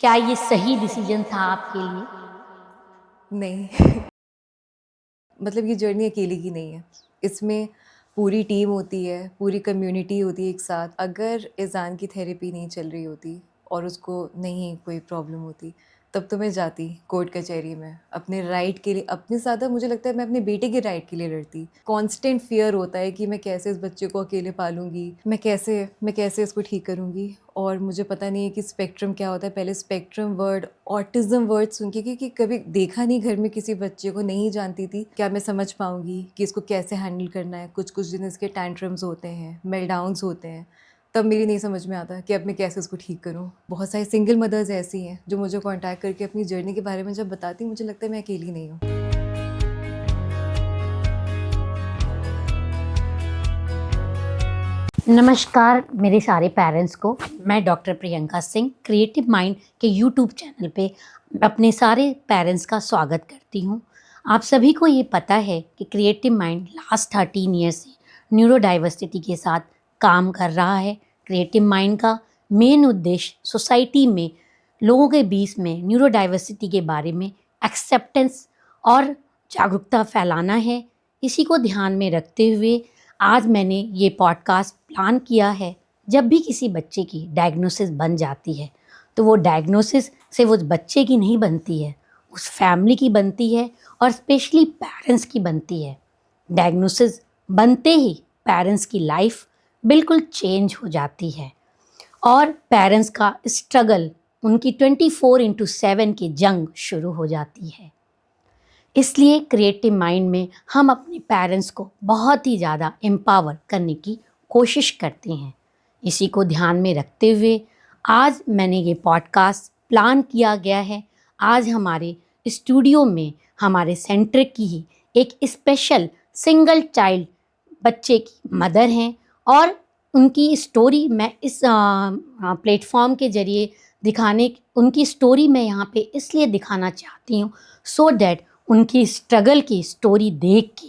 क्या ये सही डिसीजन था आपके लिए? नहीं। मतलब ये जर्नी अकेले की नहीं है। इसमें पूरी टीम होती है, पूरी कम्युनिटी होती है एक साथ। अगर इज़ान की थेरेपी नहीं चल रही होती और उसको नहीं कोई प्रॉब्लम होती, तब तो मैं जाती कोर्ट कचहरी में अपने राइट के लिए। अपने ज़्यादा मुझे लगता है मैं अपने बेटे के राइट के लिए लड़ती। कॉन्स्टेंट फ़ियर होता है कि मैं कैसे इस बच्चे को अकेले पालूँगी, मैं कैसे इसको ठीक करूँगी। और मुझे पता नहीं है कि स्पेक्ट्रम क्या होता है। पहले स्पेक्ट्रम वर्ड, ऑटिज़्म वर्ड सुन के, क्योंकि कभी देखा नहीं घर में किसी बच्चे को, नहीं जानती थी क्या मैं समझ पाऊँगी कि इसको कैसे हैंडल करना है। कुछ दिन इसके टैंट्रम्स होते हैं, मेल्टडाउन्स होते हैं, तब मेरी नहीं समझ में आता कि अब मैं कैसे उसको ठीक करूँ। बहुत सारी सिंगल मदर्स ऐसी हैं जो मुझे कॉन्टैक्ट करके अपनी जर्नी के बारे में जब बताती, मुझे लगता है मैं अकेली नहीं हूँ। नमस्कार मेरे सारे पेरेंट्स को। मैं doctor Priyanka Singh creative mind के यूट्यूब चैनल पे अपने सारे पेरेंट्स का स्वागत करती हूँ। आप सभी को ये पता है कि क्रिएटिव माइंड लास्ट 13 ईयर्स से न्यूरो डाइवर्सिटी के साथ काम कर रहा है। क्रिएटिव माइंड का मेन उद्देश्य सोसाइटी में लोगों के बीच में न्यूरो डाइवर्सिटी के बारे में एक्सेप्टेंस और जागरूकता फैलाना है। इसी को ध्यान में रखते हुए आज मैंने ये पॉडकास्ट प्लान किया है। जब भी किसी बच्चे की डायग्नोसिस बन जाती है तो वो डायग्नोसिस से वो बच्चे की नहीं बनती है, उस फैमिली की बनती है और स्पेशली पेरेंट्स की बनती है। डायग्नोसिस बनते ही पेरेंट्स की लाइफ बिल्कुल चेंज हो जाती है और पेरेंट्स का स्ट्रगल, उनकी 24/7 की जंग शुरू हो जाती है। इसलिए क्रिएटिव माइंड में हम अपने पेरेंट्स को बहुत ही ज़्यादा एम्पावर करने की कोशिश करते हैं। इसी को ध्यान में रखते हुए आज मैंने ये पॉडकास्ट प्लान किया गया है। आज हमारे स्टूडियो में हमारे सेंटर की ही एक स्पेशल सिंगल चाइल्ड बच्चे की मदर हैं और उनकी स्टोरी मैं इस प्लेटफॉर्म के ज़रिए उनकी स्टोरी मैं यहाँ पे इसलिए दिखाना चाहती हूँ सो दैट उनकी स्ट्रगल की स्टोरी देख के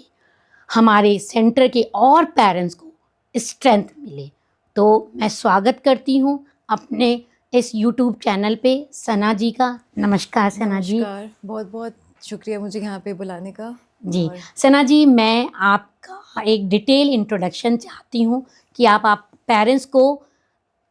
हमारे सेंटर के और पेरेंट्स को स्ट्रेंथ मिले। तो मैं स्वागत करती हूँ अपने इस यूट्यूब चैनल पे सना जी का। नमस्कार सना जी। नमस्कार, बहुत बहुत शुक्रिया मुझे यहाँ पे बुलाने का। जी और सना जी, मैं आपका एक डिटेल इंट्रोडक्शन चाहती हूँ कि आप पेरेंट्स को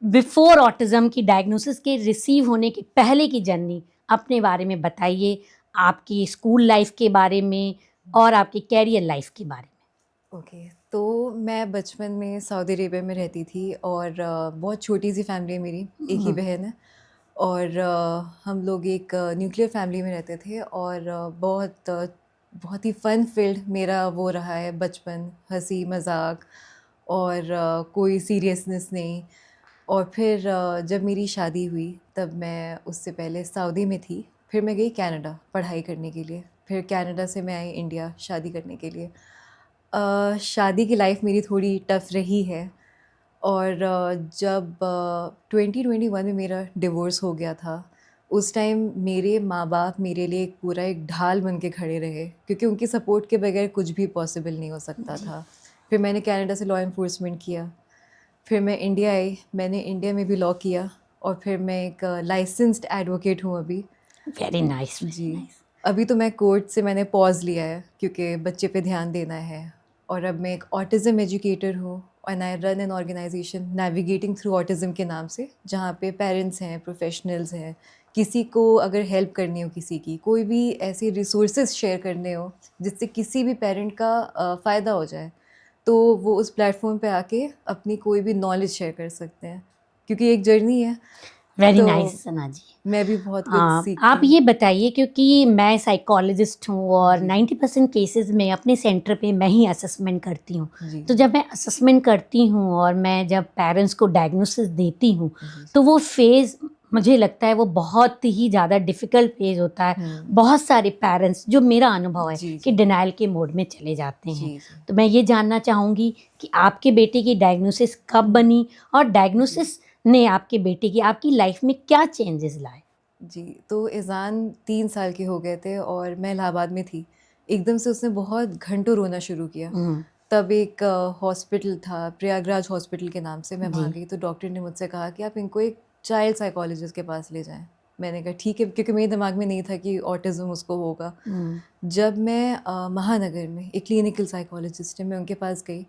बिफोर ऑटिज़म की डायग्नोसिस के रिसीव होने के पहले की जर्नी अपने बारे में बताइए, आपकी स्कूल लाइफ के बारे में और आपकी कैरियर लाइफ के बारे में। ओके, तो मैं बचपन में सऊदी अरेबिया में रहती थी और बहुत छोटी सी फैमिली है मेरी, एक ही बहन है। और हम लोग एक न्यूक्लियर फैमिली में रहते थे और बहुत ही फन फील्ड मेरा वो रहा है बचपन, हंसी मजाक और कोई सीरियसनेस नहीं। और फिर जब मेरी शादी हुई तब मैं उससे पहले सऊदी में थी। फिर मैं गई कनाडा पढ़ाई करने के लिए। फिर कनाडा से मैं आई इंडिया शादी करने के लिए। शादी की लाइफ मेरी थोड़ी टफ रही है। और जब 2021 में मेरा डिवोर्स हो गया था, उस टाइम मेरे माँ बाप मेरे लिए एक पूरा एक ढाल बन के खड़े रहे, क्योंकि उनकी सपोर्ट के बगैर कुछ भी पॉसिबल नहीं हो सकता था। फिर मैंने कनाडा से लॉ इन्फोर्समेंट किया। फिर मैं इंडिया आई, मैंने इंडिया में भी लॉ किया। और फिर मैं एक लाइसेंस्ड एडवोकेट हूँ अभी। वेरी नाइस, वेरी जी। नाइस। अभी तो मैं कोर्ट से मैंने पॉज़ लिया है क्योंकि बच्चे पे ध्यान देना है। और अब मैं एक ऑटिज़्म एजुकेटर हूँ and I run an organisation navigating through autism के नाम से, जहाँ पे पेरेंट्स हैं, प्रोफेशनल्स हैं, किसी को अगर हेल्प करनी हो, किसी की कोई भी ऐसी रिसोर्सेज शेयर करने हो जिससे किसी भी पेरेंट का फ़ायदा हो जाए, तो वो उस प्लेटफॉर्म पे आके अपनी कोई भी नॉलेज शेयर कर सकते हैं, क्योंकि एक जर्नी है। वेरी तो नाइस सना जी। मैं भी बहुत कुछ आप सीखती हूँ। ये बताइए, क्योंकि मैं साइकोलॉजिस्ट हूँ और जी 90% केसेस में अपने सेंटर पे मैं ही असेसमेंट करती हूँ। जी तो जब मैं असेसमेंट करती हूँ और मैं जब पेरेंट्स को डायग्नोसिस देती हूँ जी तो वो फेज़ मुझे लगता है वो बहुत ही ज़्यादा डिफ़िकल्ट फेज़ होता है। बहुत सारे पेरेंट्स, जो मेरा अनुभव है, जी कि जी डिनायल के मोड में चले जाते हैं। जी जी तो मैं ये जानना चाहूँगी कि आपके बेटे की डायग्नोसिस कब बनी और जी डायग्नोसिस ने आपके बेटे की आपकी लाइफ में क्या चेंजेस लाए? जी। तो इज़ान 3 साल के हो गए थे और मैं इलाहाबाद में थी। एकदम से उसने बहुत घंटों रोना शुरू किया। हुँ, तब एक हॉस्पिटल था, प्रयागराज हॉस्पिटल के नाम से, मैं वहाँ जी। गई तो डॉक्टर ने मुझसे कहा कि आप इनको एक चाइल्ड साइकोलॉजिस्ट के पास ले जाएं। मैंने कहा ठीक है, क्योंकि मेरे दिमाग में नहीं था कि ऑटिज़म उसको होगा। जब मैं महानगर में एक क्लिनिकल साइकोलॉजिस्ट है, मैं उनके पास गई,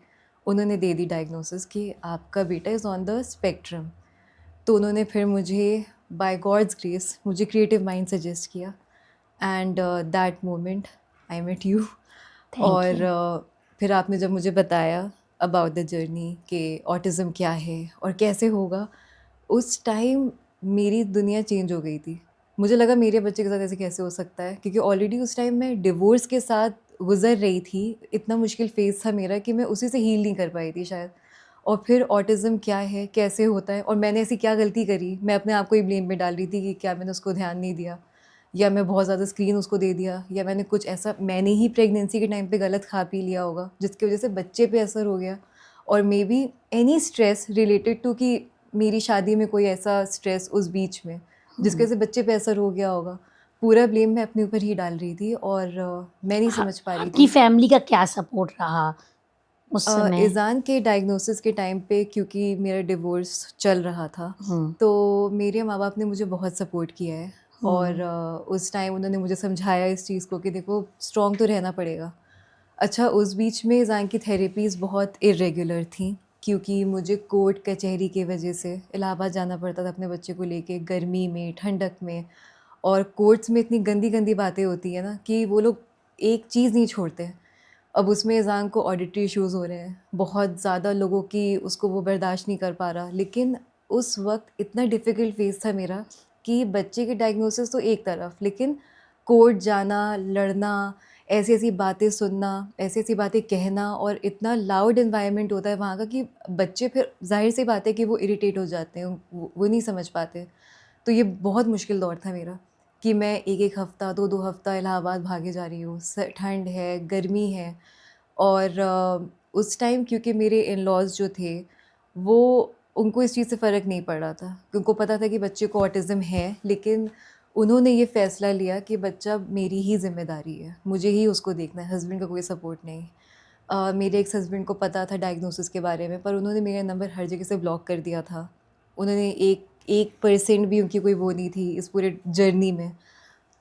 उन्होंने दे दी डायग्नोसिस कि आपका बेटा इज़ ऑन द स्पेक्ट्रम। तो उन्होंने फिर मुझे बाय गॉड्स ग्रेस मुझे क्रिएटिव माइंड सजेस्ट किया, and that moment I met you. Thank और यू। फिर आपने जब मुझे बताया अबाउट द जर्नी कि ऑटिज़म क्या है और कैसे होगा, उस टाइम मेरी दुनिया चेंज हो गई थी। मुझे लगा मेरे बच्चे के साथ ऐसे कैसे हो सकता है, क्योंकि ऑलरेडी उस टाइम मैं डिवोर्स के साथ गुजर रही थी। इतना मुश्किल फेज़ था मेरा कि मैं उसी से हील नहीं कर पाई थी शायद। और फिर ऑटिज़म क्या है, कैसे होता है, और मैंने ऐसी क्या गलती करी। मैं अपने आप को ही ब्लेम में डाल रही थी कि क्या मैंने उसको ध्यान नहीं दिया, या मैं बहुत ज़्यादा स्क्रीन उसको दे दिया, या मैंने कुछ ऐसा, मैंने ही प्रेगनेंसी के टाइम पे गलत खा पी लिया होगा जिसकी वजह से बच्चे पे असर हो गया। और maybe any stress related to कि मेरी शादी में कोई ऐसा स्ट्रेस उस बीच में जिसकी वजह से बच्चे पे असर हो गया होगा। पूरा ब्लेम मैं अपने ऊपर ही डाल रही थी, और मैं नहीं समझ पा रही आपकी थी। फैमिली का क्या सपोर्ट रहा उस समय? इज़ान के डायग्नोसिस के टाइम पे, क्योंकि मेरा डिवोर्स चल रहा था, तो मेरे माँ बाप ने मुझे बहुत सपोर्ट किया है। और उस टाइम उन्होंने मुझे समझाया इस चीज़ को कि देखो स्ट्रॉन्ग तो रहना पड़ेगा। अच्छा, उस बीच में ईज़ान की थेरेपीज़ बहुत इर्रेगुलर थी, क्योंकि मुझे कोर्ट कचहरी की वजह से इलाहाबाद जाना पड़ता था अपने बच्चे को लेके, गर्मी में, ठंडक में। और कोर्ट्स में इतनी गंदी गंदी बातें होती है ना कि वो लोग एक चीज़ नहीं छोड़ते। अब उसमें ईज़ान को ऑडिटरी इश्यूज़ हो रहे हैं, बहुत ज़्यादा लोगों की, उसको वो बर्दाश्त नहीं कर पा रहा। लेकिन उस वक्त इतना डिफ़िकल्ट फेज़ था मेरा कि बच्चे की डायग्नोसिस तो एक तरफ, लेकिन कोर्ट जाना, लड़ना, ऐसी-ऐसी बातें सुनना, ऐसी-ऐसी बातें कहना, और इतना लाउड एनवायरनमेंट होता है वहाँ का कि बच्चे फिर ज़ाहिर-सी बात है कि वो इरिटेट हो जाते हैं, वो नहीं समझ पाते। तो ये बहुत मुश्किल दौर था मेरा कि मैं 1-1 हफ़्ता, 2-2 हफ़्ता इलाहाबाद भागे जा रही हूँ। ठंड है, गर्मी है। और उस टाइम क्योंकि मेरे इन-लॉज़ जो थे, वो, उनको इस चीज़ से फ़र्क नहीं पड़ रहा था। उनको पता था कि बच्चे को ऑटिज़म है, लेकिन उन्होंने ये फ़ैसला लिया कि बच्चा मेरी ही ज़िम्मेदारी है, मुझे ही उसको देखना है, हस्बैंड का कोई सपोर्ट नहीं। मेरे एक्स हस्बैंड को पता था डायग्नोसिस के बारे में, पर उन्होंने मेरा नंबर हर जगह से ब्लॉक कर दिया था। उन्होंने 1% भी उनकी कोई वो नहीं थी इस पूरे जर्नी में।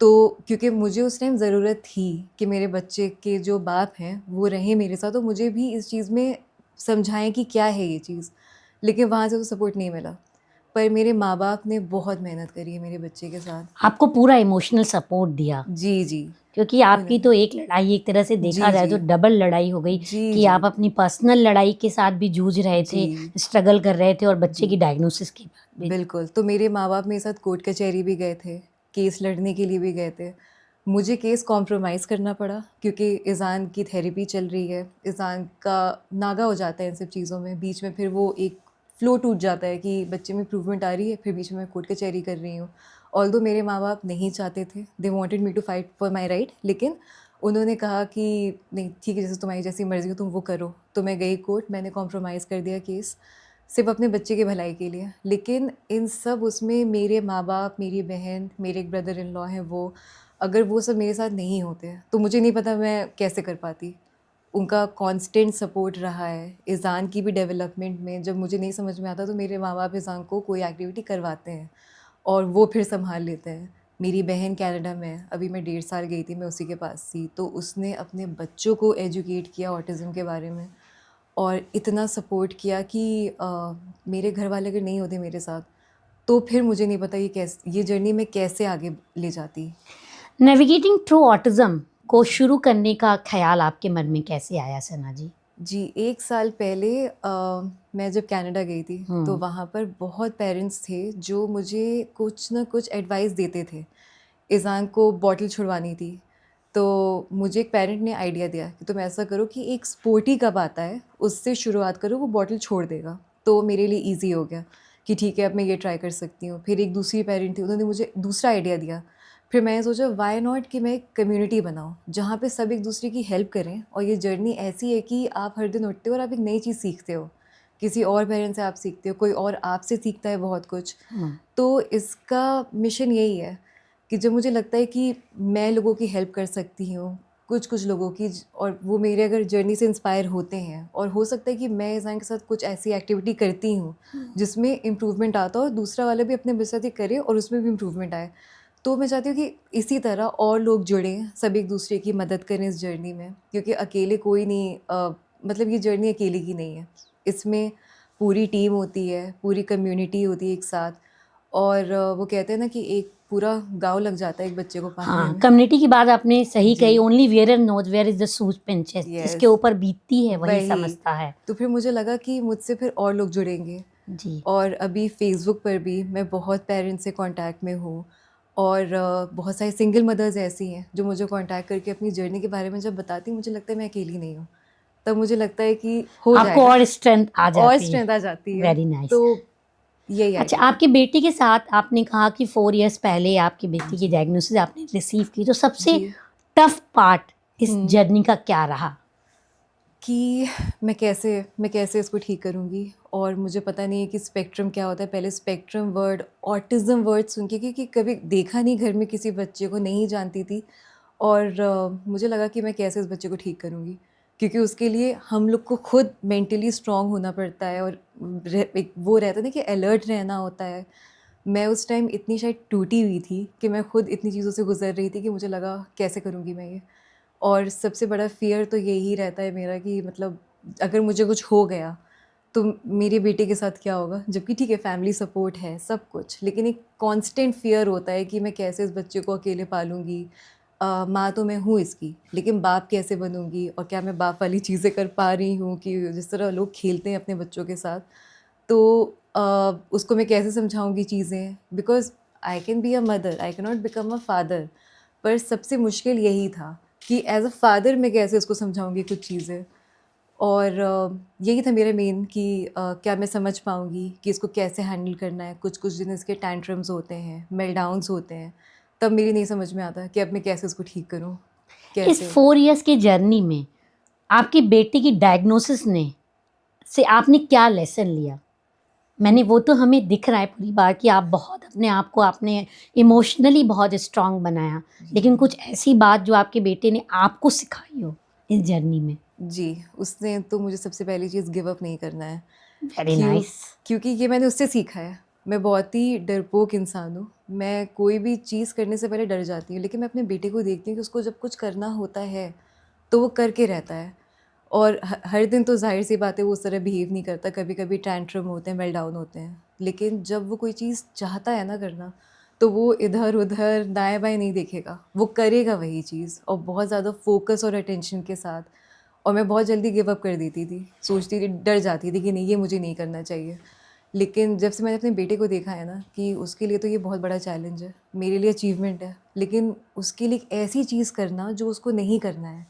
तो क्योंकि मुझे उस टाइम ज़रूरत थी कि मेरे बच्चे के जो बाप हैं वो रहें मेरे साथ, और मुझे भी इस चीज़ में समझाएं कि क्या है ये चीज़। लेकिन वहाँ से तो सपोर्ट नहीं मिला। पर मेरे माँ बाप ने बहुत मेहनत करी है मेरे बच्चे के साथ। आपको पूरा इमोशनल सपोर्ट दिया, जी जी। क्योंकि आपकी उन्होंने, तो एक लड़ाई, एक तरह से देखा जी जाए जी तो डबल लड़ाई हो गई जी कि जी आप अपनी पर्सनल लड़ाई के साथ भी जूझ रहे थे, जी स्ट्रगल कर रहे थे, और बच्चे जी की डायग्नोसिस के बाद भी। बिल्कुल। तो मेरे माँ बाप मेरे साथ कोर्ट कचहरी भी गए थे, केस लड़ने के लिए भी गए थे। मुझे केस कॉम्प्रोमाइज़ करना पड़ा क्योंकि ईज़ान की थेरेपी चल रही है। ईज़ान का नागा हो जाता है इन सब चीज़ों में, बीच में फिर वो एक फ़्लो टूट जाता है कि बच्चे में इम्प्रूवमेंट आ रही है, फिर बीच में मैं कोर्ट कचहरी कर रही हूँ। ऑल्दो मेरे माँ बाप नहीं चाहते थे, they wanted me to fight for my right, लेकिन उन्होंने कहा कि नहीं ठीक है, जैसे तुम्हारी जैसी मर्ज़ी हो तुम वो करो। तो मैं गई कोर्ट, मैंने कॉम्प्रोमाइज़ कर दिया केस, सिर्फ अपने बच्चे की भलाई के लिए। लेकिन इन सब उसमें मेरे माँ-बाप, मेरी बहन, मेरे एक ब्रदर इन लॉ हैं वो, अगर वो सब मेरे साथ नहीं होते तो मुझे नहीं पता मैं कैसे कर पाती। उनका कांस्टेंट सपोर्ट रहा है। ईज़ान की भी डेवलपमेंट में जब मुझे नहीं समझ में आता तो मेरे माँ-बाप ईज़ान को कोई एक्टिविटी करवाते हैं और वो फिर सँभाल लेते हैं। मेरी बहन कनाडा में है, अभी मैं 1.5 साल गई थी, मैं उसी के पास थी, तो उसने अपने बच्चों को एजुकेट किया ऑटिज़म के बारे में। और इतना सपोर्ट किया कि मेरे घर वाले अगर नहीं होते मेरे साथ, तो फिर मुझे नहीं पता ये जर्नी मैं कैसे आगे ले जाती। नेविगेटिंग थ्रू ऑटिज्म को शुरू करने का ख्याल आपके मन में कैसे आया सना जी? जी, 1 साल पहले मैं जब कनाडा गई थी, तो वहाँ पर बहुत पेरेंट्स थे जो मुझे कुछ ना कुछ एडवाइस देते थे। ईज़ान को बॉटल छुड़वानी थी, तो मुझे एक पेरेंट ने आइडिया दिया कि तुम ऐसा करो कि एक स्पोर्टी कप आता है, उससे शुरुआत करो, वो बॉटल छोड़ देगा। तो मेरे लिए ईज़ी हो गया कि ठीक है, अब मैं ये ट्राई कर सकती हूँ। फिर एक दूसरी पेरेंट थी, उन्होंने मुझे दूसरा आइडिया दिया। फिर मैंने सोचा व्हाई नॉट कि मैं एक कम्युनिटी बनाऊँ, जहाँ पे सब एक दूसरे की हेल्प करें, और ये जर्नी ऐसी है कि आप हर दिन उठते हो और आप एक नई चीज़ सीखते हो। किसी और पेरेंट से आप सीखते हो, कोई और आपसे सीखता है बहुत कुछ। तो इसका मिशन यही है कि जब मुझे लगता है कि मैं लोगों की हेल्प कर सकती हूँ, कुछ कुछ लोगों की और वो मेरे अगर जर्नी से इंस्पायर होते हैं, और हो सकता है कि मैं ईज़ान के साथ कुछ ऐसी एक्टिविटी करती हूँ जिसमें इम्प्रूवमेंट आता हो और दूसरा वाला भी अपने मेरे साथ ही करे और उसमें भी इम्प्रूवमेंट आए। तो मैं चाहती हूँ कि इसी तरह और लोग जुड़ें, सब एक दूसरे की मदद करें इस जर्नी में, क्योंकि अकेले कोई नहीं, मतलब ये जर्नी अकेले की नहीं है। इसमें पूरी टीम होती है, पूरी कम्युनिटी होती है एक साथ, और वो कहते हैं ना कि एक पूरा गाँव लग जाता है एक बच्चे को पालने हाँ, में। कम्युनिटी की बात आपने सही जी, कही। Only where knows where is the shoes pinches, जिसके यस, ऊपर बीतती है वही वही। समझता है। तो फिर मुझे लगा कि मुझसे फिर और लोग जुड़ेंगे, जी। और अभी फ़ेसबुक पर भी मैं बहुत पेरेंट्स से कॉन्टैक्ट में हूँ, और बहुत सारी सिंगल मदर्स ऐसी हैं जो मुझे कॉन्टैक्ट करके अपनी जर्नी के बारे में जब बताती हैं, मुझे लगता है मैं अकेली नहीं हूँ। तब मुझे लगता है कि हो आपको जाएगा, और स्ट्रेंथ आ और जाती है। स्ट्रेंथ आ जाती है। Very nice. तो यही अच्छा, आइडिया था। आपकी बेटी के साथ आपने कहा कि 4 इयर्स पहले आपकी बेटी की जी, डायग्नोसिस आपने रिसीव की, तो सबसे जी। टफ पार्ट इस हुँ। जर्नी का क्या रहा? कि मैं कैसे इसको ठीक करूँगी, और मुझे पता नहीं है कि स्पेक्ट्रम क्या होता है। पहले स्पेक्ट्रम वर्ड, ऑटिज़्म वर्ड सुन के, क्योंकि कभी देखा नहीं घर में किसी बच्चे को, नहीं जानती थी, और मुझे लगा कि मैं कैसे इस बच्चे को ठीक करूँगी, क्योंकि उसके लिए हम लोग को खुद मेंटली स्ट्रॉन्ग होना पड़ता है, और एक वो रहता है ना कि अलर्ट रहना होता है। मैं उस टाइम इतनी शायद टूटी हुई थी कि मैं खुद इतनी चीज़ों से गुज़र रही थी कि मुझे लगा कैसे करूँगी मैं ये। और सबसे बड़ा फ़ियर तो यही रहता है मेरा कि मतलब अगर मुझे कुछ हो गया, तो मेरे बेटे के साथ क्या होगा? जबकि ठीक है, फैमिली सपोर्ट है, सब कुछ, लेकिन एक कांस्टेंट फ़ियर होता है कि मैं कैसे इस बच्चे को अकेले पालूँगी। माँ तो मैं हूँ इसकी, लेकिन बाप कैसे बनूँगी, और क्या मैं बाप वाली चीज़ें कर पा रही हूँ कि जिस तरह लोग खेलते हैं अपने बच्चों के साथ। तो उसको मैं कैसे समझाऊँगी चीज़ें? Because I can be a mother, I can not become a father. पर सबसे मुश्किल यही था कि एज़ अ फादर मैं कैसे उसको समझाऊँगी कुछ चीज़ें। और यही था मेरा मेन कि क्या मैं समझ पाऊँगी कि इसको कैसे हैंडल करना है। कुछ-कुछ दिन इसके टैंट्रम्स होते हैं, मेल्टडाउन्स होते हैं, तब मेरी नहीं समझ में आता कि अब मैं कैसे उसको ठीक करूँ? इस कैसे? 4 इयर्स की जर्नी में आपकी बेटी की डायग्नोसिस ने से आपने क्या लेसन लिया? मैंने वो तो हमें दिख रहा है पूरी बात कि आप बहुत अपने आप को आपने इमोशनली बहुत स्ट्रांग बनाया, लेकिन जी। कुछ ऐसी बात जो आपके बेटे ने आपको सिखाई हो इस जर्नी में? जी, उसने तो मुझे सबसे पहली चीज़ गिव अप नहीं करना है। वेरी क्यों? नाइस। क्योंकि ये मैंने उससे सीखा है। मैं बहुत ही डरपोक इंसान हूँ। मैं कोई भी चीज़ करने से पहले डर जाती हूँ, लेकिन मैं अपने बेटे को देखती हूँ कि उसको जब कुछ करना होता है, तो वो करके रहता है। और हर दिन तो ज़ाहिर-सी बात है वो उस तरह बिहेव नहीं करता, कभी-कभी टैंट्रम होते हैं, मेल्टडाउन होते हैं। लेकिन जब वो कोई चीज़ चाहता है ना करना, तो वो इधर-उधर, दाएँ-बाएँ नहीं देखेगा, वो करेगा वही चीज़, और बहुत ज़्यादा फ़ोकस और अटेंशन के साथ। और मैं बहुत जल्दी गिव अप कर देती थी, सोचती थी, डर जाती थी कि नहीं, ये मुझे नहीं करना चाहिए। लेकिन जब से मैंने अपने बेटे को देखा है ना कि उसके लिए तो ये बहुत बड़ा चैलेंज है, मेरे लिए अचीवमेंट है, लेकिन उसके लिए एक ऐसी चीज़ करना जो उसको नहीं करना है,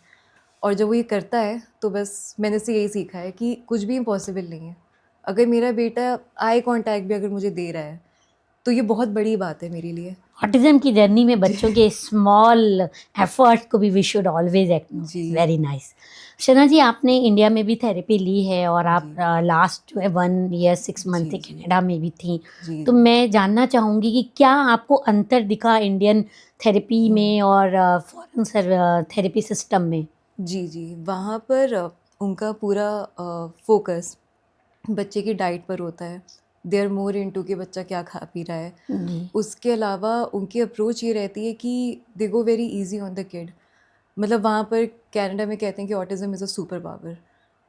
और जब वो ये करता है तो बस मैंने उससे यही सीखा है कि कुछ भी इम्पॉसिबल नहीं है। अगर मेरा बेटा आई कॉन्टैक्ट भी अगर मुझे दे रहा है, तो ये बहुत बड़ी बात है मेरे लिए। ऑटिज्म की जर्नी में जी। बच्चों के स्मॉल एफर्ट को भी वी शुड ऑलवेज जी, acknowledge. Very nice. Shana ji, आपने इंडिया में भी थेरेपी ली है और आप जी, लास्ट जो है 1 ईयर 6 मंथ जी, जी, कनाडा में भी थी, जी, तो जी। मैं जानना चाहूँगी कि क्या आपको अंतर दिखा इंडियन थेरेपी हुँ। में और फॉरेन थेरेपी सिस्टम में? जी, जी। वहाँ पर उनका पूरा फ़ोकस बच्चे की डाइट पर होता है। दे आर मोर इंटू कि बच्चा क्या खा पी रहा है। जी। उसके अलावा उनकी अप्रोच ये रहती है कि they go very easy on the kid. मतलब वहाँ पर कनाडा में कहते हैं कि autism is a super power.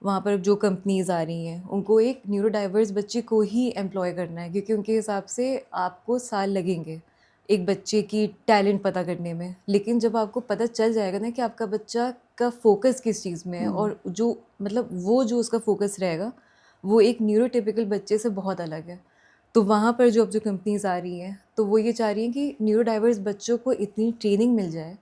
वहाँ पर जो कंपनीज़ आ रही हैं, उनको एक न्यूरो डाइवर्स बच्चे को ही एम्प्लॉय करना है, क्योंकि उनके हिसाब से आपको साल लगेंगे, एक बच्चे की टैलेंट पता करने में। लेकिन जब आपको पता चल जाएगा ना कि आपका बच्चा का फ़ोकस किस चीज़ में है, और जो मतलब वो जो उसका फ़ोकस रहेगा, वो एक न्यूरोटिपिकल बच्चे से बहुत अलग है। तो वहाँ पर जो अब जो कंपनीज़ आ रही हैं, तो वो ये चाह रही हैं कि न्यूरो डाइवर्स बच्चों को इतनी ट्रेनिंग मिल जाए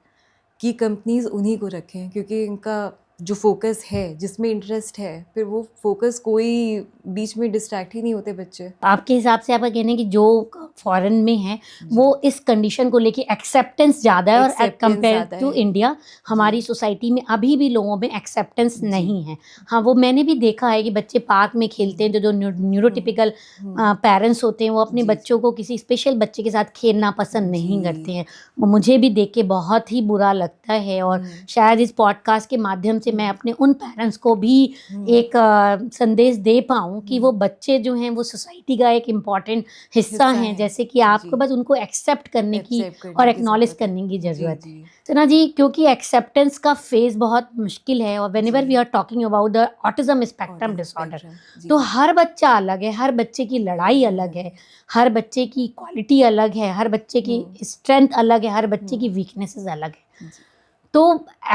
कि कंपनीज़ उन्हीं को रखें, क्योंकि इनका जो फोकस है, जिसमें इंटरेस्ट है, फिर वो फोकस कोई बीच में डिस्ट्रैक्ट ही नहीं होते बच्चे। आपके हिसाब से आपका कहना है कि जो फॉरेन में है जी। वो इस कंडीशन को लेके एक्सेप्टेंस ज़्यादा है, और एट एक्सेप्टेंस कंपेयर ज़्यादा टू है। इंडिया हमारी जी। सोसाइटी में अभी भी लोगों में एक्सेप्टेंस जी। नहीं है। हाँ, वो मैंने भी देखा है कि बच्चे पार्क में खेलते हैं, जो न्यूरोटिपिकल पेरेंट्स होते हैं वो अपने जी, बच्चों जी। को किसी स्पेशल बच्चे के साथ खेलना पसंद नहीं करते जी। हैं। वो मुझे भी देख के बहुत ही बुरा लगता है, और शायद इस पॉडकास्ट के माध्यम से मैं अपने उन पेरेंट्स को भी एक संदेश दे पाऊँ कि वो बच्चे जो हैं वो सोसाइटी का एक इम्पॉर्टेंट हिस्सा हिस्सा हैं, है। जैसे कि आपको जी। बस उनको एक्सेप्ट करने की एक्सेप्ट और करने की एक्नॉलेज ज़रूरत है। करने की जी, ज़रूरत है। जी। सना जी, क्योंकि एक्सेप्टेंस का फेज़ बहुत मुश्किल है, और व्हेनेवर वी जी। Are talking about the autism spectrum autism disorder, spectrum. जी, तो जी। हर बच्चा अलग है, हर बच्चे की लड़ाई अलग है, हर बच्चे की क्वालिटी अलग है, हर बच्चे की स्ट्रेंथ अलग है, हर बच्चे की वीकनेसेस अलग है। जी। तो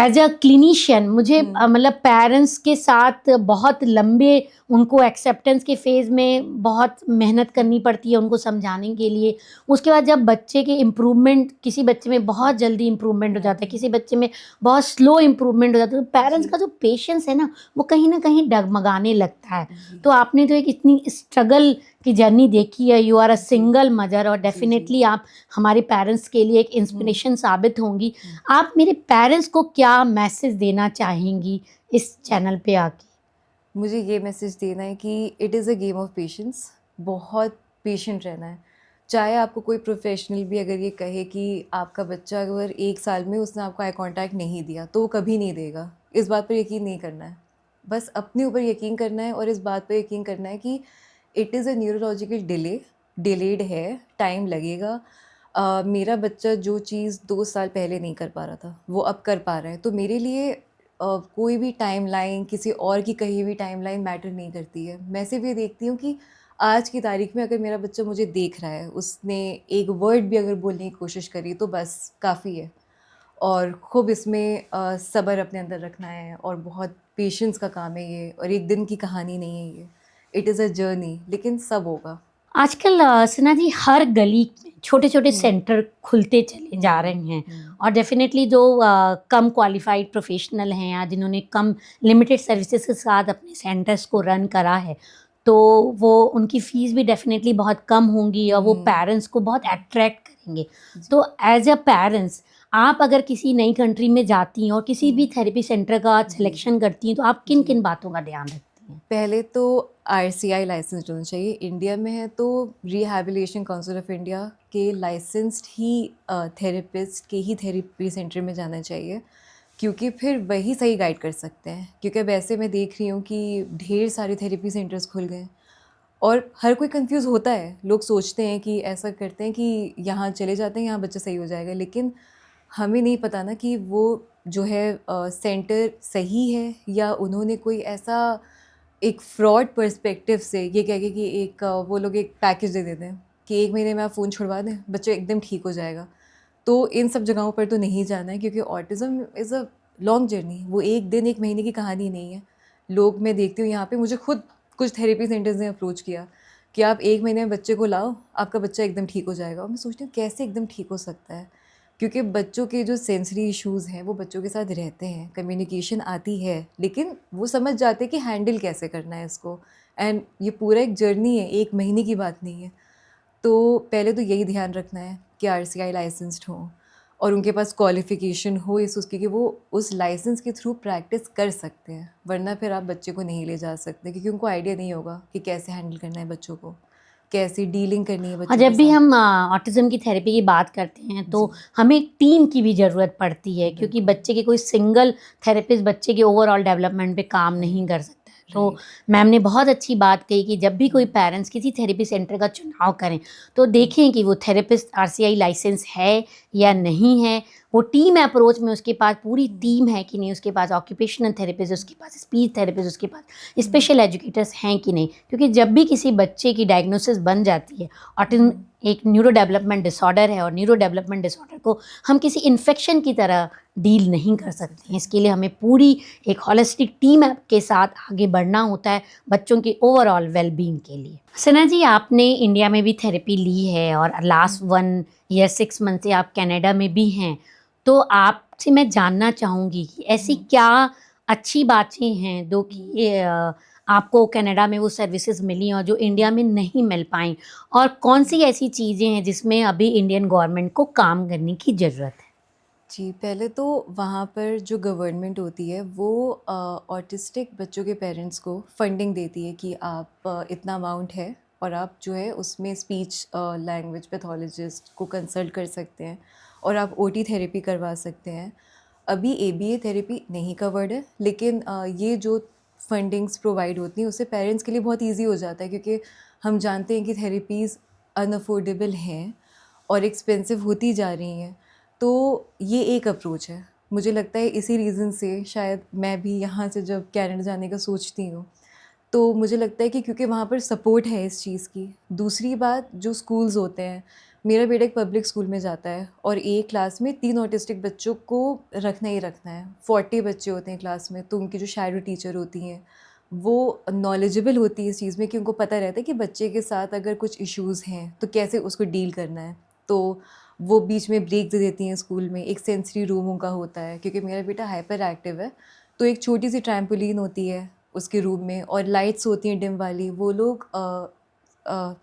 एज अ क्लिनिशियन मुझे मतलब पेरेंट्स के साथ बहुत लंबे उनको एक्सेप्टेंस के फेज़ में बहुत मेहनत करनी पड़ती है उनको समझाने के लिए। उसके बाद जब बच्चे के इम्प्रूवमेंट, किसी बच्चे में बहुत जल्दी इम्प्रूवमेंट हो जाता है, किसी बच्चे में बहुत स्लो इम्प्रूवमेंट हो जाता है, तो पेरेंट्स जी। का जो पेशेंस है ना वो कहीं ना कहीं डगमगाने लगता है। जी। तो आपने तो एक इतनी स्ट्रगल की जर्नी देखी है, यू आर अ जी। सिंगल मदर, और जी, जी। डेफिनेटली आप हमारे पेरेंट्स के लिए एक इंस्पिरेशन साबित होंगी। आप मेरे पेरेंट्स को क्या मैसेज देना चाहेंगी इस चैनल पे आके? मुझे ये मैसेज देना है कि it is a game of patience. बहुत पेशेंट रहना है। चाहे आपको कोई प्रोफेशनल भी अगर ये कहे कि आपका बच्चा अगर 1 साल में उसने आपको आई कॉन्टैक्ट नहीं दिया, तो वो कभी नहीं देगा। इस बात पर यकीन नहीं करना है। बस अपने ऊपर यकीन करना है और इस बात पे यकीन करना है कि it is a neurological delayed है, टाइम लगेगा। मेरा बच्चा जो चीज़ 2 साल पहले नहीं कर पा रहा था, वो अब कर पा रहा है। तो मेरे लिए कोई भी टाइमलाइन, किसी और की कही हुई टाइमलाइन मैटर नहीं करती है। मैं सिर्फ़ ये देखती हूँ कि आज की तारीख में अगर मेरा बच्चा मुझे देख रहा है, उसने एक वर्ड भी अगर बोलने की कोशिश करी, तो बस काफ़ी है। और खूब इसमें सब्र अपने अंदर रखना है, और बहुत पेशेंस का काम है ये, और एक दिन की कहानी नहीं है ये। इट इज़ अ जर्नी, लेकिन सब होगा। आजकल सना जी हर गली में छोटे छोटे सेंटर खुलते चले जा रहे हैं, और डेफिनेटली जो कम क्वालिफाइड प्रोफेशनल हैं या जिन्होंने कम लिमिटेड सर्विसेज के साथ अपने सेंटर्स को रन करा है, तो वो उनकी फ़ीस भी डेफिनेटली बहुत कम होंगी और वो पेरेंट्स को बहुत अट्रैक्ट करेंगे। तो एज अ पेरेंट्स, आप अगर किसी नई कंट्री में जाती हैं और किसी भी थेरेपी सेंटर का सिलेक्शन करती हैं, तो आप किन किन बातों का ध्यान रखती हैं? पहले तो आरसीआई लाइसेंस होना चाहिए। इंडिया में है तो रिहैबिलिटेशन काउंसिल ऑफ इंडिया के लाइसेंस्ड ही थेरेपिस्ट के ही थेरेपी सेंटर में जाना चाहिए, क्योंकि फिर वही सही गाइड कर सकते हैं। क्योंकि अब ऐसे मैं देख रही हूँ कि ढेर सारे थेरेपी सेंटर्स खुल गए, और हर कोई कंफ्यूज होता है। लोग सोचते हैं कि ऐसा करते हैं कि यहाँ चले जाते हैं, यहाँ बच्चा सही हो जाएगा, लेकिन हमें नहीं पता ना कि वो जो है सेंटर सही है, या उन्होंने कोई ऐसा एक फ्रॉड पर्सपेक्टिव से ये कह के कि वो लोग एक पैकेज दे देते हैं कि 1 महीने में आप फ़ोन छुड़वा दें, बच्चा एकदम ठीक हो जाएगा। तो इन सब जगहों पर तो नहीं जाना है, क्योंकि autism is a long journey. वो 1 दिन 1 महीने की कहानी नहीं है। लोग, मैं देखती हूँ यहाँ पे, मुझे खुद कुछ थेरेपी सेंटर्स ने अप्रोच किया कि आप 1 महीने में बच्चे को लाओ, आपका बच्चा एकदम ठीक हो जाएगा। और मैं सोचती हूँ कैसे एकदम ठीक हो सकता है? क्योंकि बच्चों के जो सेंसरी इश्यूज़ हैं वो बच्चों के साथ रहते हैं, कम्युनिकेशन आती है, लेकिन वो समझ जाते हैं कि हैंडल कैसे करना है इसको। एंड ये पूरा एक जर्नी है, 1 महीने की बात नहीं है। तो पहले तो यही ध्यान रखना है कि आरसीआई लाइसेंस्ड हों, और उनके पास क्वालिफ़िकेशन हो इस उसकी कि वो उस लाइसेंस के थ्रू प्रैक्टिस कर सकते हैं। वरना फिर आप बच्चे को नहीं ले जा सकते, क्योंकि उनको आइडिया नहीं होगा कि कैसे हैंडल करना है बच्चों को, कैसे डीलिंग करनी है और बच्चों जब के भी साथ। हम ऑटिज़म की थेरेपी की बात करते हैं, तो जी, हमें एक टीम की भी ज़रूरत पड़ती है, क्योंकि बिल्कुल। बच्चे के कोई सिंगल थेरेपिस्ट बच्चे के ओवरऑल डेवलपमेंट पे काम नहीं राइट, कर सकता है। तो राइट। मैम ने बहुत अच्छी बात कही कि जब भी कोई पेरेंट्स किसी थेरेपी सेंटर का चुनाव करें, तो देखें कि वो थेरेपिस्ट आरसीआई लाइसेंस है या नहीं है, वो टीम अप्रोच में उसके पास पूरी टीम है कि नहीं, उसके पास ऑक्यूपेशनल थेरेपिस्ट, उसके पास स्पीच थेरेपिस्ट, उसके पास स्पेशल एजुकेटर्स हैं कि नहीं। क्योंकि जब भी किसी बच्चे की डायग्नोसिस बन जाती है, ऑटिज्म एक न्यूरो डेवलपमेंट डिसऑर्डर है, और न्यूरो डेवलपमेंट डिसऑर्डर को हम किसी इन्फेक्शन की तरह डील नहीं कर सकते हैं। इसके लिए हमें पूरी एक होलिस्टिक टीम के साथ आगे बढ़ना होता है बच्चों के ओवरऑल वेलबींग के लिए। सना जी, आपने इंडिया में भी थेरेपी ली है, और लास्ट 1 ईयर 6 मंथ से आप कनाडा में भी हैं। तो आपसे मैं जानना चाहूँगी कि ऐसी क्या अच्छी बातें हैं दो कि ये आपको कनाडा में वो सर्विसेज मिली और जो इंडिया में नहीं मिल पाई, और कौन सी ऐसी चीज़ें हैं जिसमें अभी इंडियन गवर्नमेंट को काम करने की ज़रूरत है? जी, पहले तो वहाँ पर जो गवर्नमेंट होती है वो ऑटिस्टिक बच्चों के पेरेंट्स को फंडिंग देती है कि आप इतना अमाउंट है और आप जो है उसमें स्पीच लैंग्वेज पैथोलॉजिस्ट को कंसल्ट कर सकते हैं और आप ओटी थेरेपी करवा सकते हैं। अभी एबीए थेरेपी नहीं कवर्ड है, लेकिन ये जो फंडिंग्स प्रोवाइड होती हैं उससे पेरेंट्स के लिए बहुत ईजी हो जाता है, क्योंकि हम जानते हैं कि थेरेपीज़ अनअफोर्डेबल हैं और एक्सपेंसिव होती जा रही हैं। तो ये एक अप्रोच है। मुझे लगता है इसी रीज़न से शायद मैं भी यहाँ से जब कनाडा जाने का सोचती हूँ, तो मुझे लगता है कि क्योंकि वहाँ पर सपोर्ट है इस चीज़ की। दूसरी बात, जो स्कूल्स होते हैं, मेरा बेटा एक पब्लिक स्कूल में जाता है और एक क्लास में 3 ऑटिस्टिक बच्चों को रखना ही रखना है। 40 बच्चे होते हैं क्लास में, तो उनकी जो शैडो टीचर होती हैं, वो नॉलेजेबल होती है इस चीज़ में कि उनको पता रहता है कि बच्चे के साथ अगर कुछ इश्यूज़ हैं, तो कैसे उसको डील करना है। तो वो बीच में ब्रेक दे देती हैं स्कूल में। एक सेंसरी रूम उनका होता है, क्योंकि मेरा बेटा हाइपर एक्टिव है, तो एक छोटी-सी ट्रैम्पोलिन होती है उसके रूम में और लाइट्स होती हैं डिम वाली। वो लोग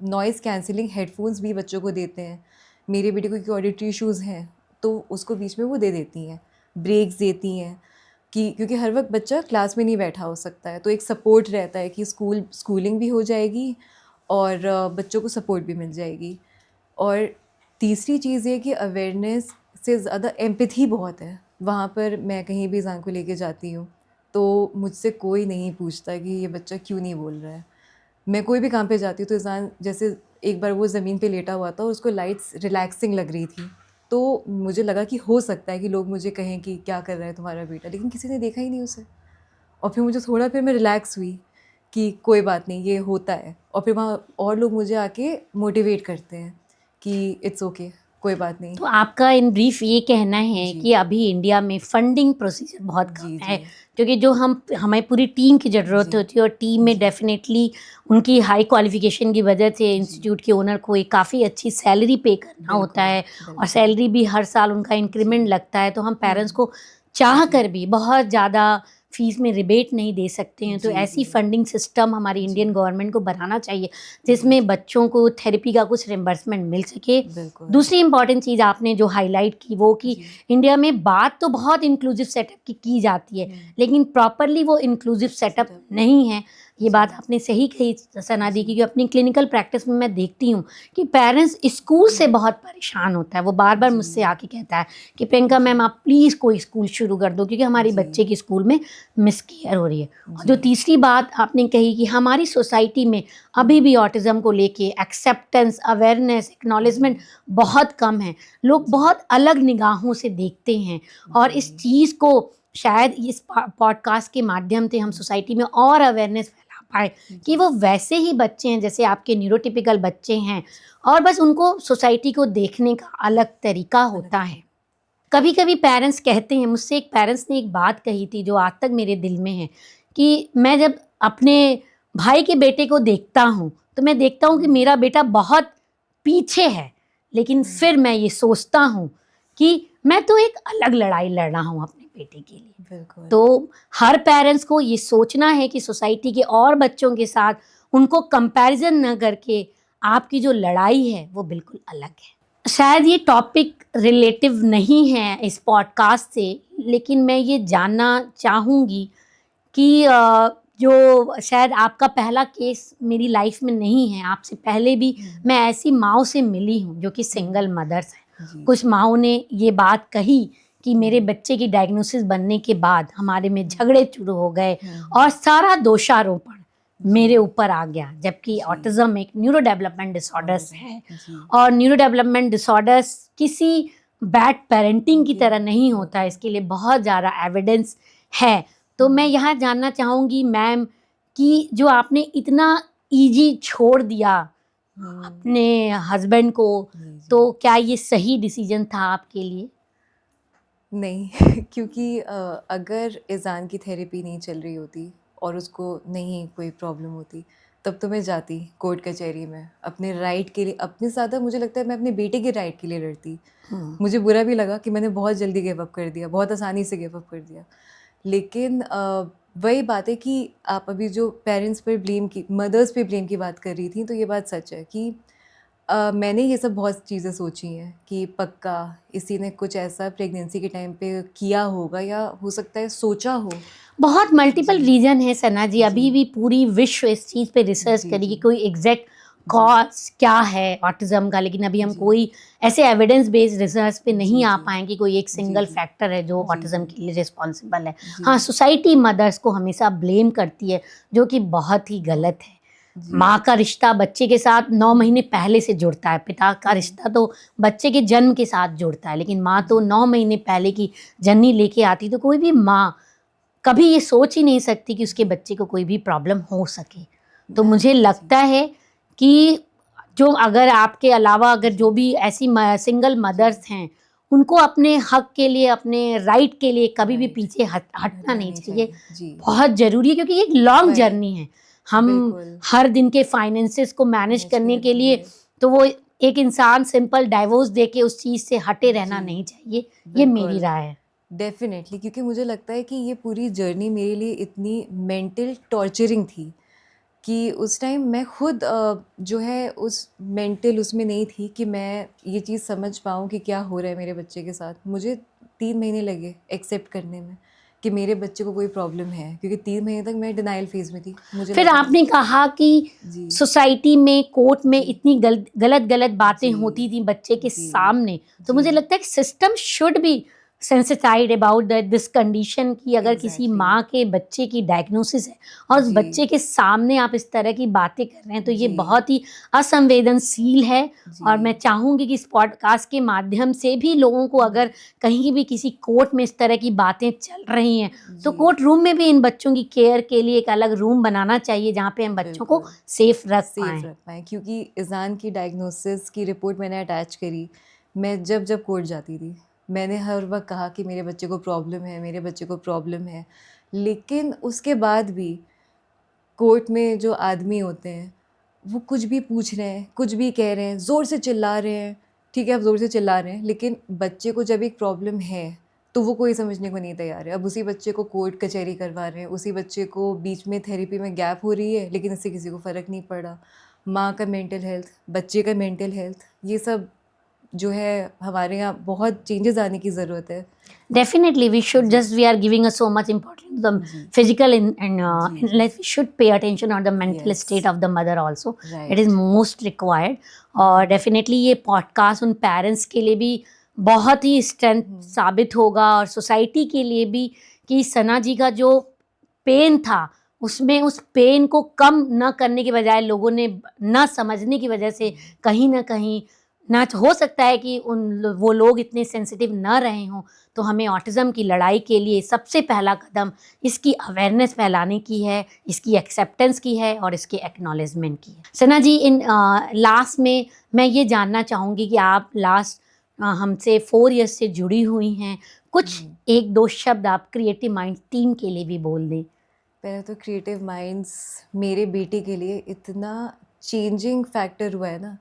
नॉइज़ कैंसलिंग हेडफोन्स भी बच्चों को देते हैं। मेरे बेटे को क्योंकि ऑडिटरी इश्यूज़ हैं, तो उसको बीच में वो दे देती हैं, ब्रेक्स देती हैं कि क्योंकि हर वक्त बच्चा क्लास में नहीं बैठा हो सकता है, तो एक सपोर्ट रहता है कि स्कूलिंग भी हो जाएगी और बच्चों को सपोर्ट भी मिल जाएगी। और तीसरी चीज़ ये कि अवेयरनेस से ज़्यादा एम्पैथी बहुत है। वहाँ पर मैं कहीं भी ज़ान को लेके जाती हूँ, तो मुझसे कोई नहीं पूछता कि ये बच्चा क्यों नहीं बोल रहा है। मैं कोई भी काम पे जाती हूँ तो ज़ान जैसे एक बार वो ज़मीन पे लेटा हुआ था और उसको लाइट्स रिलैक्सिंग लग रही थी, तो मुझे लगा कि हो सकता है कि लोग मुझे कहें कि क्या कर रहा है तुम्हारा बेटा, लेकिन किसी ने देखा ही नहीं उसे। और फिर मैं रिलैक्स हुई कि कोई बात नहीं, ये होता है। और फिर वहाँ और लोग मुझे आके मोटिवेट करते हैं कि इट्स ओके, कोई बात नहीं। तो आपका इन ब्रीफ ये कहना है जी। कि अभी इंडिया में फंडिंग प्रोसीजर बहुत जी, कम है, जी। क्योंकि जो हमें पूरी टीम की ज़रूरत जी। होती है और टीम में जी। डेफिनेटली उनकी हाई क्वालिफिकेशन की वजह से जी। इंस्टीट्यूट के ओनर को एक काफ़ी अच्छी सैलरी पे करना होता बिल्कुल, है, और बिल्कुल। सैलरी भी हर साल उनका इंक्रीमेंट जी। लगता है, तो हम पेरेंट्स हुँ। को चाह जी। कर भी बहुत ज़्यादा फीस में रिबेट नहीं दे सकते हैं। तो जी, ऐसी जी। फंडिंग सिस्टम हमारी जी। इंडियन गवर्नमेंट को बनाना चाहिए जी, जिसमें जी। बच्चों को थेरेपी का कुछ रिम्बर्समेंट मिल सके। बिल्कुल। दूसरी इम्पॉर्टेंट चीज़ आपने जो हाईलाइट की वो कि जी। इंडिया में बात तो बहुत इंक्लूसिव सेटअप की जाती है, हुँ। लेकिन प्रॉपरली वो इंक्लूसिव सेटअप सेटअप। नहीं है। ये जी। बात आपने सही कही सना दी, जी। क्योंकि अपनी क्लिनिकल प्रैक्टिस में मैं देखती हूँ कि पेरेंट्स स्कूल से बहुत परेशान होता है। वो बार बार जी। मुझसे आके कहता है कि प्रियंका जी। मैम आप प्लीज़ कोई स्कूल शुरू कर दो, क्योंकि हमारी जी। बच्चे की स्कूल में मिसकेयर हो रही है। और जी। जो तीसरी बात आपने कही कि हमारी सोसाइटी में अभी हुँ। भी ऑटिज़्म को लेके एक्सेप्टेंस, अवेयरनेस, एक्नॉलेजमेंट जी। बहुत कम है। लोग जी। बहुत अलग निगाहों से देखते हैं, और इस जी। चीज़ को शायद इस पॉडकास्ट के माध्यम से हम हुँ। सोसाइटी में और अवेयरनेस फैला पाए कि जी। वो वैसे ही बच्चे हैं जैसे आपके न्यूरोटिपिकल बच्चे हैं, और बस उनको सोसाइटी को देखने का अलग तरीका अलग होता था। है। कभी कभी पेरेंट्स कहते हैं, मुझसे एक पेरेंट्स ने एक बात कही थी जो आज तक मेरे दिल में है, कि मैं जब अपने भाई के बेटे को देखता हूँ तो मैं देखता हूँ कि हुँ। मेरा बेटा बहुत पीछे है, लेकिन हुँ। फिर मैं ये सोचता हूँ कि मैं तो एक अलग लड़ाई लड़ रहा हूँ अपने बेटे के लिए। बिल्कुल। तो हर पेरेंट्स को ये सोचना है कि सोसाइटी के और बच्चों के साथ उनको कंपैरिजन न करके आपकी जो लड़ाई है वो बिल्कुल अलग है। शायद ये टॉपिक रिलेटिव नहीं है इस पॉडकास्ट से, लेकिन मैं ये जानना चाहूँगी कि जो शायद आपका पहला केस मेरी लाइफ में नहीं है, आपसे पहले भी हुँ। मैं ऐसी माँओं से मिली हूँ जो कि हुँ। सिंगल मदर्स हैं। जी, कुछ जी। माँओं ने ये बात कही कि मेरे हुँ। बच्चे की डायग्नोसिस बनने के बाद हमारे में हुँ। झगड़े शुरू हो गए हुँ। और हुँ। सारा दोषारोपण जी। मेरे ऊपर आ गया, जबकि जी। ऑटिज़्म एक न्यूरो डेवलपमेंट ऑर्डर डिसऑर्डर्स है। है, जी। और न्यूरो डेवलपमेंट डिसऑर्डर्स किसी बैड पेरेंटिंग की जी, तरह नहीं नहीं होता है, होता। इसके लिए बहुत ज़्यादा एविडेंस है। तो मैं हुँ। यहाँ जानना चाहूँगी मैम कि जो आपने इतना ईज़ी छोड़ दिया हुँ। अपने हस्बैंड को, जी, जी। तो क्या ये सही डिसीज़न था आपके लिए? नहीं क्योंकि अगर इज़ान की थेरेपी नहीं चल रही होती और उसको नहीं कोई प्रॉब्लम होती, तब तो मैं जाती कोर्ट कचहरी में अपने राइट के लिए। अपने ज़्यादा मुझे लगता है मैं अपने बेटे के राइट के लिए लड़ती। हुँ। मुझे बुरा भी लगा कि मैंने बहुत जल्दी गिव अप कर दिया, बहुत आसानी से गिव अप कर दिया। लेकिन वही बात है कि आप अभी जो पेरेंट्स पर ब्लेम की, मदर्स पे ब्लेम की बात कर रही थी, तो ये बात सच है कि मैंने ये सब बहुत चीज़ें सोची हैं कि पक्का इसी ने कुछ ऐसा प्रेगनेंसी के टाइम पे किया होगा, या हो सकता है सोचा हो। बहुत मल्टीपल जी रीजन है सना जी, जी अभी भी पूरी विश्व इस चीज़ पे रिसर्च जी करी कि जी कोई एग्जैक्ट जी कॉज क्या है ऑटिज्म का, लेकिन अभी हम जी कोई ऐसे एविडेंस बेस्ड रिसर्च पे नहीं जी आ जी पाए कि कोई एक जी सिंगल जी फैक्टर है जो जी ऑटिज्म जी के लिए रिस्पॉन्सिबल है। जी हाँ, सोसाइटी मदर्स को हमेशा ब्लेम करती है, जो कि बहुत ही गलत है। जी माँ का रिश्ता बच्चे के साथ 9 महीने पहले से जुड़ता है, पिता का हम्म, रिश्ता तो बच्चे के जन्म के साथ जुड़ता है, लेकिन माँ तो जी 9 महीने पहले की जननी लेके आती। तो कोई भी माँ कभी ये सोच ही नहीं सकती कि उसके बच्चे को कोई भी प्रॉब्लम हो सके। तो मैम मुझे जी लगता है कि जो अगर आपके अलावा अगर जो जी भी ऐसी सिंगल जी मदर्स हैं, उनको अपने हक के लिए, अपने राइट के लिए कभी भी राइट, पीछे हटना नहीं हटना नहीं चाहिए। चाहिए जी। बहुत ज़रूरी है, क्योंकि ये एक लॉन्ग वही, जर्नी है। हम बिल्कुल हर दिन के फाइनेंसेस को मैनेज मैनेज करने के करते लिए, हैं तो वो एक इंसान सिंपल डाइवोर्स दे के उस चीज़ से हटे रहना जी, नहीं चाहिए। ये मेरी बिल्कुल, राय है। डेफ़िनेटली, क्योंकि मुझे लगता है कि ये पूरी जर्नी मेरे लिए इतनी मेंटल टॉर्चरिंग थी कि उस टाइम मैं खुद जो है उस मेंटल उसमें नहीं थी कि मैं ये चीज़ समझ पाऊँ कि क्या हो रहा है मेरे बच्चे के साथ। मुझे 3 महीने लगे एक्सेप्ट करने में कि मेरे बच्चे को कोई प्रॉब्लम है, क्योंकि 3 महीने तक मैं डिनायल फ़ेज़ में थी। मुझे फिर लगा आपने कहा कि जी, सोसाइटी में, कोर्ट में जी, इतनी गलत गलत बातें जी, होती थी बच्चे के जी, सामने। तो जी, मुझे लगता है कि system should be sensitised about this condition की अगर किसी एग्ज़ैक्टली, माँ के बच्चे की डायग्नोसिस है और उस जी, बच्चे के सामने आप इस तरह की बातें कर रहे हैं, तो ये जी, बहुत ही असंवेदनशील है। और मैं जी, चाहूँगी कि इस पॉडकास्ट के माध्यम से भी लोगों को, हुँ, अगर कहीं भी किसी कोर्ट में इस तरह की बातें चल रही हैं, तो जी, कोर्ट रूम में भी इन बच्चों की केयर के लिए एक अलग रूम बनाना चाहिए, जहाँ पे हम बच्चों को बिल्कुल। सेफ रख सेफ पाएँ। रख पाएँ, क्योंकि इज़ान की डायग्नोसिस की रिपोर्ट मैंने अटैच करी। मैं जब कोर्ट जाती थी, मैंने हर वक़्त कहा कि मेरे बच्चे को प्रॉब्लम है, मेरे बच्चे को प्रॉब्लम है। लेकिन उसके बाद भी कोर्ट में जो आदमी होते हैं, वो कुछ भी पूछ रहे हैं, कुछ भी कह रहे हैं, ज़ोर से चिल्ला रहे हैं। ठीक है, आप ज़ोर से चिल्ला रहे हैं, लेकिन बच्चे को जब एक प्रॉब्लम है, तो वो कोई समझने को नहीं तैयार है। अब उसी बच्चे को कोर्ट कचहरी करवा रहे हैं, उसी बच्चे को बीच में थेरेपी में गैप हो रही है, लेकिन इससे किसी को फ़र्क नहीं पड़ा। माँ का मेंटल हेल्थ, बच्चे का मेंटल हेल्थ, ये सब जो है हमारे यहाँ बहुत चेंजेज़ आने की ज़रूरत है। Definitely, जी, we are giving us so much importance to the जी, physical and जी, जी। we should pay attention on the mental yes, state of the mother also. It is right. most required. और definitely ये podcast उन parents के लिए भी बहुत ही स्ट्रेंथ हुँ, साबित होगा, और सोसाइटी के लिए भी, कि सना जी का जो पेन था, उसमें उस पेन को कम न करने के बजाय लोगों ने न समझने की वजह से हुँ, कहीं न कहीं, ना हो सकता है कि वो लोग इतने सेंसिटिव न रहे हों। तो हमें ऑटिज़्म की लड़ाई के लिए सबसे पहला कदम इसकी अवेयरनेस फैलाने की है, इसकी एक्सेप्टेंस की है और इसके एक्नॉलेजमेंट की है। सना जी, इन लास्ट में मैं ये जानना चाहूँगी कि आप लास्ट हमसे 4 ईयर्स से जुड़ी हुई हैं। कुछ हुँ। 1-2 शब्द आप क्रिएटिव माइंड्स टीम के लिए भी बोल दें। पहले तो क्रिएटिव माइंड्स मेरे बेटे के लिए इतना चेंजिंग फैक्टर हुआ है ना।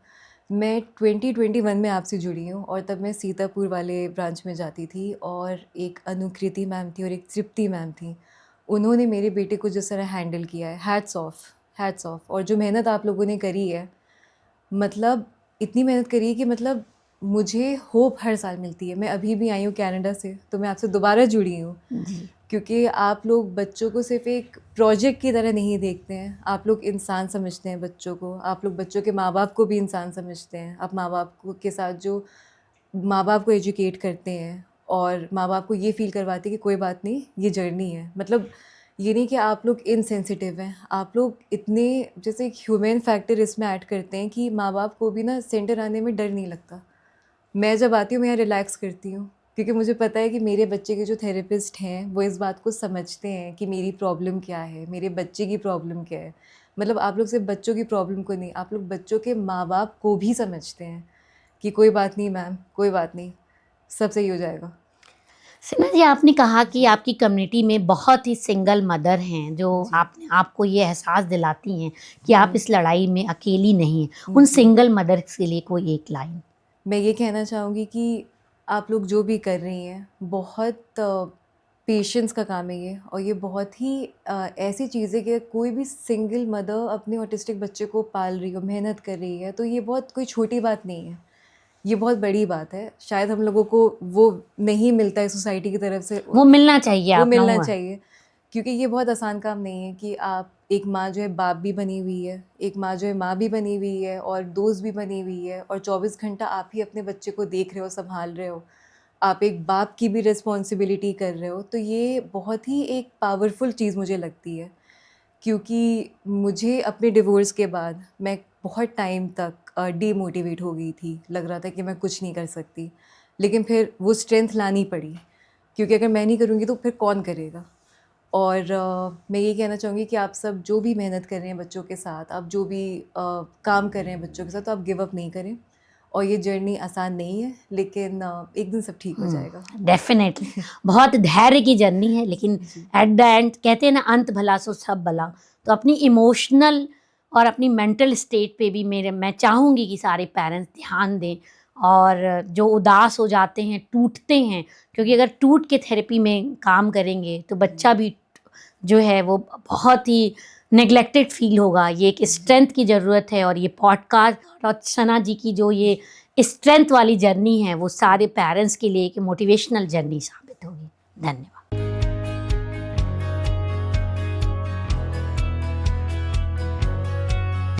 मैं 2021 में आपसे जुड़ी हूँ, और तब मैं सीतापुर वाले ब्रांच में जाती थी, और एक अनुकृति मैम थी और एक तृप्ति मैम थी। उन्होंने मेरे बेटे को जिस तरह हैंडल किया है, हैट्स ऑफ, हैट्स ऑफ। और जो मेहनत आप लोगों ने करी है, मतलब इतनी मेहनत करी है कि मतलब मुझे होप हर साल मिलती है। मैं अभी भी आई हूँ कनाडा से, तो मैं आपसे दोबारा जुड़ी हूँ, जी। क्योंकि आप लोग बच्चों को सिर्फ एक प्रोजेक्ट की तरह नहीं देखते हैं, आप लोग इंसान समझते हैं बच्चों को। आप लोग बच्चों के माँ बाप को भी इंसान समझते हैं। आप माँ बाप को के साथ जो माँ बाप को एजुकेट करते हैं, और माँ बाप को ये फील करवाते हैं कि कोई बात नहीं, ये जर्नी है। मतलब ये नहीं कि आप लोग इनसेंसिटिव हैं, आप लोग इतने, जैसे एक ह्यूमन फैक्टर इसमें ऐड करते हैं कि माँ बाप को भी ना सेंटर आने में डर नहीं लगता। मैं जब आती हूँ मैं यहाँ रिलैक्स करती हूँ, क्योंकि मुझे पता है कि मेरे बच्चे के जो थेरेपिस्ट हैं वो इस बात को समझते हैं कि मेरी प्रॉब्लम क्या है, मेरे बच्चे की प्रॉब्लम क्या है। मतलब आप लोग सिर्फ बच्चों की प्रॉब्लम को नहीं, आप लोग बच्चों के माँ बाप को भी समझते हैं कि कोई बात नहीं मैम, कोई बात नहीं, सब सही हो जाएगा। सिन्हा जी, आपने कहा कि जी, आपकी कम्युनिटी में बहुत ही सिंगल मदर हैं, जो जी, आपने आपको ये एहसास दिलाती हैं कि आप इस लड़ाई में अकेली नहीं हैं। उन जी। सिंगल मदर्स के लिए कोई एक लाइन। मैं ये कहना चाहूँगी कि आप लोग जो भी कर रही हैं, बहुत पेशेंस का काम है ये, और ये बहुत ही ऐसी चीज़ है कि कोई भी सिंगल मदर अपने ऑटिस्टिक बच्चे को पाल रही हो, मेहनत कर रही है, तो ये बहुत कोई छोटी बात नहीं है, ये बहुत बड़ी बात है। शायद हम लोगों को वो नहीं मिलता है सोसाइटी की तरफ से, वो मिलना चाहिए, वो आप मिलना हुआ। चाहिए, क्योंकि ये बहुत आसान काम नहीं है कि आप एक माँ जो है बाप भी बनी हुई है, एक माँ जो है माँ भी बनी हुई है और दोस्त भी बनी हुई है, और 24 घंटा आप ही अपने बच्चे को देख रहे हो, संभाल रहे हो, आप एक बाप की भी रिस्पॉन्सिबिलिटी कर रहे हो। तो ये बहुत ही एक पावरफुल चीज़ मुझे लगती है, क्योंकि मुझे अपने डिवोर्स के बाद मैं बहुत टाइम तक डीमोटिवेट हो गई थी, लग रहा था कि मैं कुछ नहीं कर सकती, लेकिन फिर वो स्ट्रेंथ लानी पड़ी, क्योंकि अगर मैं नहीं करूँगी तो फिर कौन करेगा। और मैं ये कहना चाहूँगी कि आप सब जो भी मेहनत कर रहे हैं बच्चों के साथ, आप जो भी काम कर रहे हैं बच्चों के साथ, तो आप गिव अप नहीं करें। और ये जर्नी आसान नहीं है, लेकिन एक दिन सब ठीक हो जाएगा। डेफिनेटली बहुत धैर्य की जर्नी है, लेकिन जी। एट द एंड कहते हैं ना, अंत भला सो सब भला। तो अपनी इमोशनल और अपनी मेंटल स्टेट पे भी मैं चाहूँगी कि सारे पेरेंट्स ध्यान दें, और जो उदास हो जाते हैं, टूटते हैं, क्योंकि अगर टूट के थेरेपी में काम करेंगे तो बच्चा भी जो है वो बहुत ही नेग्लेक्टेड फील होगा। ये एक स्ट्रेंथ की ज़रूरत है, और ये पॉडकास्ट और सना जी की जो ये स्ट्रेंथ वाली जर्नी है वो सारे पेरेंट्स के लिए एक मोटिवेशनल जर्नी साबित होगी। धन्यवाद।